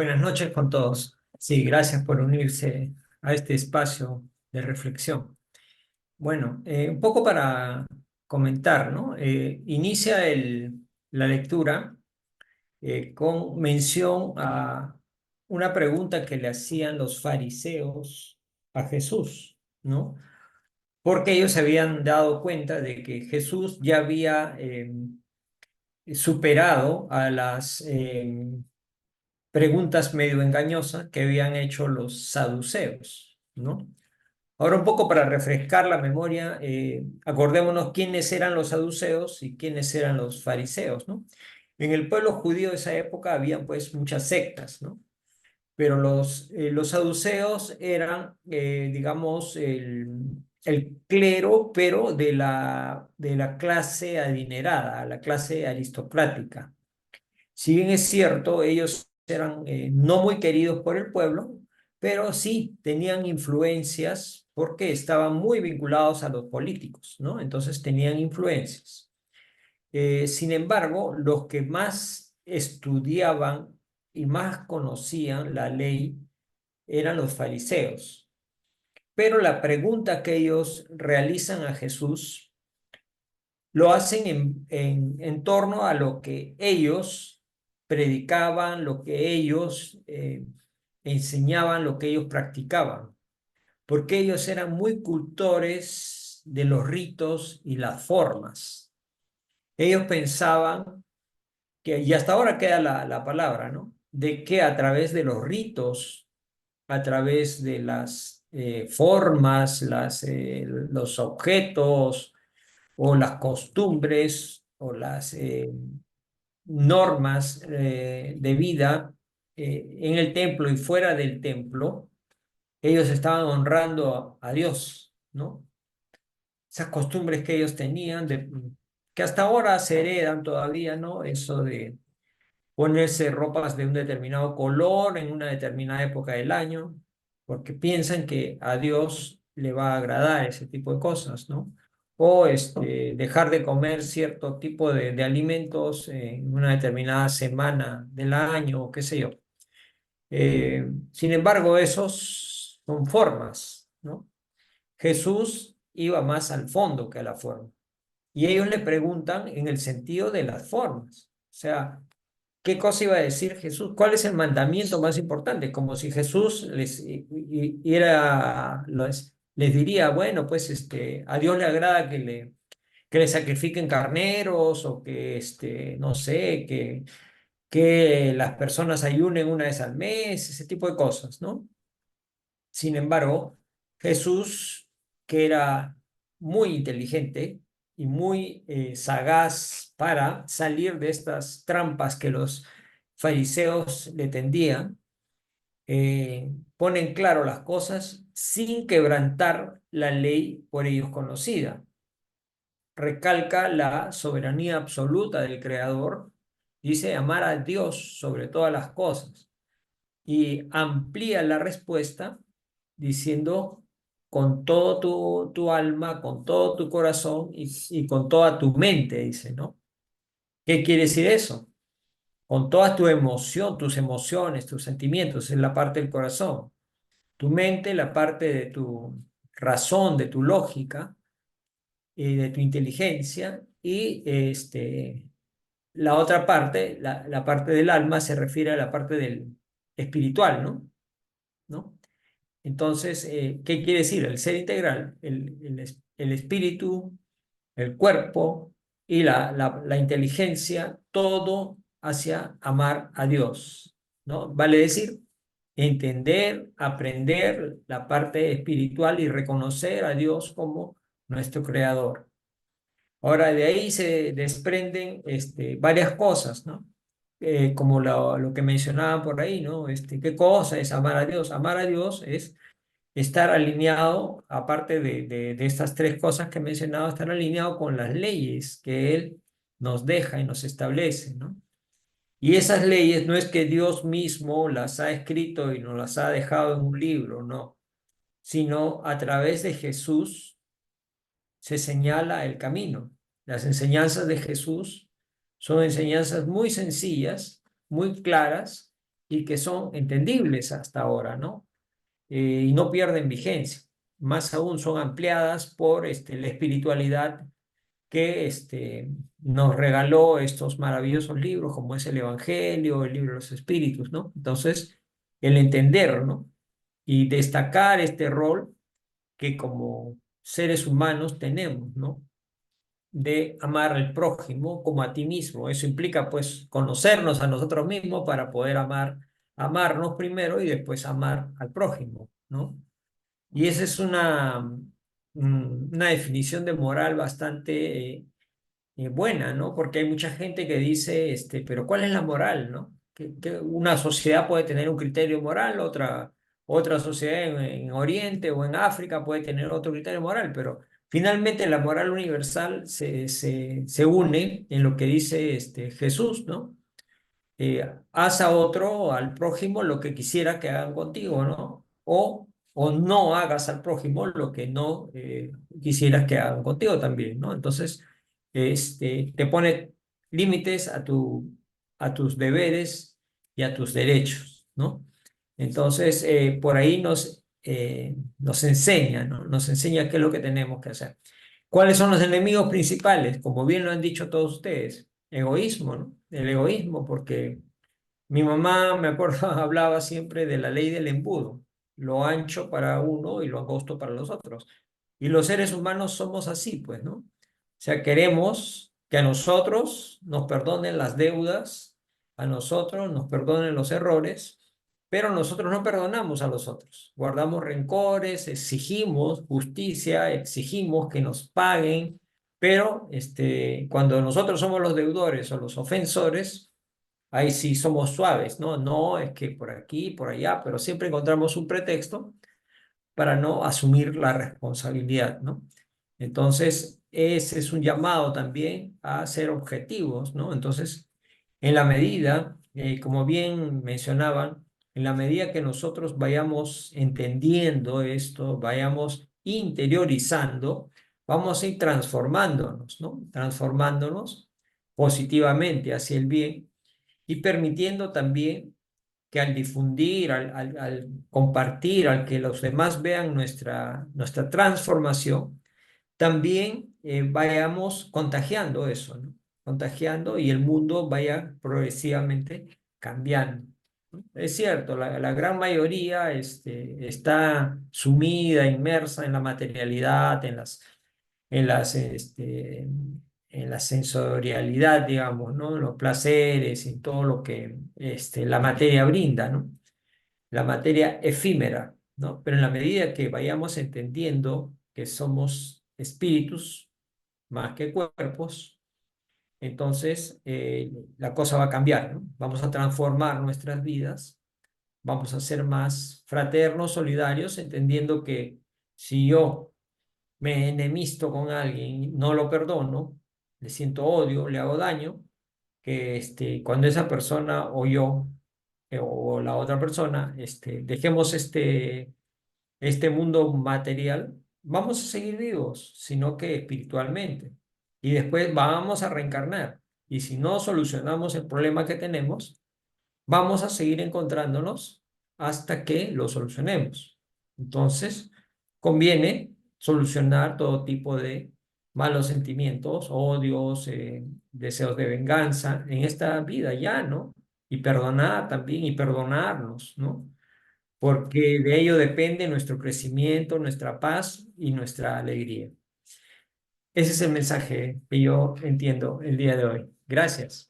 Buenas noches con todos. Sí, gracias por unirse a este espacio de reflexión. Bueno, un poco para comentar, ¿no? Inicia la lectura con mención a una pregunta que le hacían los fariseos a Jesús, ¿no? Porque ellos se habían dado cuenta de que Jesús ya había superado a las preguntas medio engañosas que habían hecho los saduceos, ¿no? Ahora un poco para refrescar la memoria, acordémonos quiénes eran los saduceos y quiénes eran los fariseos, ¿no? En el pueblo judío de esa época había pues muchas sectas, ¿no? Pero los saduceos eran, digamos, el clero, pero de la clase adinerada, la clase aristocrática. Si bien es cierto, ellos eran no muy queridos por el pueblo, pero sí tenían influencias porque estaban muy vinculados a los políticos, ¿no? Entonces tenían influencias. Sin embargo, los que más estudiaban y más conocían la ley eran los fariseos. Pero la pregunta que ellos realizan a Jesús lo hacen en torno a lo que ellos predicaban, lo que ellos enseñaban, lo que ellos practicaban, porque ellos eran muy cultores de los ritos y las formas. Ellos pensaban que, y hasta ahora queda la palabra, ¿no? De que a través de los ritos, a través de las formas, los objetos, o las costumbres o las normas de vida en el templo y fuera del templo, ellos estaban honrando a Dios, ¿no? Esas costumbres que ellos tenían, que hasta ahora se heredan todavía, ¿no? Eso de ponerse ropas de un determinado color en una determinada época del año, porque piensan que a Dios le va a agradar ese tipo de cosas, ¿no? O dejar de comer cierto tipo de alimentos en una determinada semana del año, o qué sé yo. Sin embargo, esos son formas, ¿no? Jesús iba más al fondo que a la forma. Y ellos le preguntan en el sentido de las formas. O sea, ¿qué cosa iba a decir Jesús? ¿Cuál es el mandamiento más importante? Como si Jesús les diría, bueno, pues a Dios le agrada que le sacrifiquen carneros o que, no sé, que las personas ayunen una vez al mes, ese tipo de cosas, ¿no? Sin embargo, Jesús, que era muy inteligente y muy sagaz para salir de estas trampas que los fariseos le tendían, pone en claro las cosas sin quebrantar la ley por ellos conocida. Recalca la soberanía absoluta del Creador, dice amar a Dios sobre todas las cosas y amplía la respuesta diciendo con todo tu alma, con todo tu corazón y con toda tu mente, dice, ¿no? ¿Qué quiere decir eso? Con toda tu emoción, tus emociones, tus sentimientos, es la parte del corazón. Tu mente, la parte de tu razón, de tu lógica y de tu inteligencia y la otra parte, la parte del alma se refiere a la parte del espiritual, ¿no? ¿No? Entonces, ¿qué quiere decir? El ser integral, el espíritu, el cuerpo y la inteligencia, todo hacia amar a Dios, ¿no? Vale decir, entender, aprender la parte espiritual y reconocer a Dios como nuestro creador. Ahora, de ahí se desprenden varias cosas, ¿no? Como lo que mencionaban por ahí, ¿no? ¿Qué cosa es amar a Dios? Amar a Dios es estar alineado, aparte de estas tres cosas que he mencionado, estar alineado con las leyes que Él nos deja y nos establece, ¿no? Y esas leyes no es que Dios mismo las ha escrito y nos las ha dejado en un libro, no, sino a través de Jesús se señala el camino. Las enseñanzas de Jesús son enseñanzas muy sencillas, muy claras, y que son entendibles hasta ahora, ¿no? Y no pierden vigencia. Más aún son ampliadas por la espiritualidad que nos regaló estos maravillosos libros, como es el Evangelio, el libro de los Espíritus, ¿no? Entonces, el entender, ¿no? Y destacar este rol que como seres humanos tenemos, ¿no? De amar al prójimo como a ti mismo. Eso implica, pues, conocernos a nosotros mismos para poder amarnos primero y después amar al prójimo, ¿no? Y esa es una definición de moral bastante buena, ¿no? Porque hay mucha gente que dice, pero ¿cuál es la moral, no? Que una sociedad puede tener un criterio moral, otra sociedad en Oriente o en África puede tener otro criterio moral, pero finalmente la moral universal se une en lo que dice Jesús, ¿no? Haz a otro, al prójimo, lo que quisiera que hagan contigo, ¿no? O no hagas al prójimo lo que no quisieras que hagan contigo también, ¿no? Entonces, te pone límites a tus deberes y a tus derechos, ¿no? Entonces, por ahí nos enseña, ¿no? Nos enseña qué es lo que tenemos que hacer. ¿Cuáles son los enemigos principales? Como bien lo han dicho todos ustedes, egoísmo, ¿no? El egoísmo, porque mi mamá, me acuerdo, hablaba siempre de la ley del embudo, lo ancho para uno y lo angosto para los otros. Y los seres humanos somos así, pues, ¿no? O sea, queremos que a nosotros nos perdonen las deudas, a nosotros nos perdonen los errores, pero nosotros no perdonamos a los otros. Guardamos rencores, exigimos justicia, exigimos que nos paguen, pero cuando nosotros somos los deudores o los ofensores, ahí sí somos suaves, ¿no? No, es que por aquí, por allá, pero siempre encontramos un pretexto para no asumir la responsabilidad, ¿no? Entonces, ese es un llamado también a ser objetivos, ¿no? Entonces, en la medida, como bien mencionaban, en la medida que nosotros vayamos entendiendo esto, vayamos interiorizando, vamos a ir transformándonos, ¿no? Transformándonos positivamente hacia el bien y permitiendo también que al difundir, al compartir, al que los demás vean nuestra transformación, también vayamos contagiando eso, ¿no? Contagiando y el mundo vaya progresivamente cambiando, ¿no? Es cierto, la gran mayoría está sumida, inmersa en la materialidad, en la sensorialidad, digamos, ¿no? Los placeres y todo lo que la materia brinda, ¿no? La materia efímera, ¿no? Pero en la medida que vayamos entendiendo que somos espíritus más que cuerpos, entonces la cosa va a cambiar, ¿no? Vamos a transformar nuestras vidas, vamos a ser más fraternos, solidarios, entendiendo que si yo me enemisto con alguien, no lo perdono, le siento odio, le hago daño, que cuando esa persona o yo o la otra persona dejemos este mundo material, vamos a seguir vivos, sino que espiritualmente. Y después vamos a reencarnar. Y si no solucionamos el problema que tenemos, vamos a seguir encontrándonos hasta que lo solucionemos. Entonces, conviene solucionar todo tipo de malos sentimientos, odios, deseos de venganza en esta vida ya, ¿no? Y perdonar también y perdonarnos, ¿no? Porque de ello depende nuestro crecimiento, nuestra paz y nuestra alegría. Ese es el mensaje que yo entiendo el día de hoy. Gracias.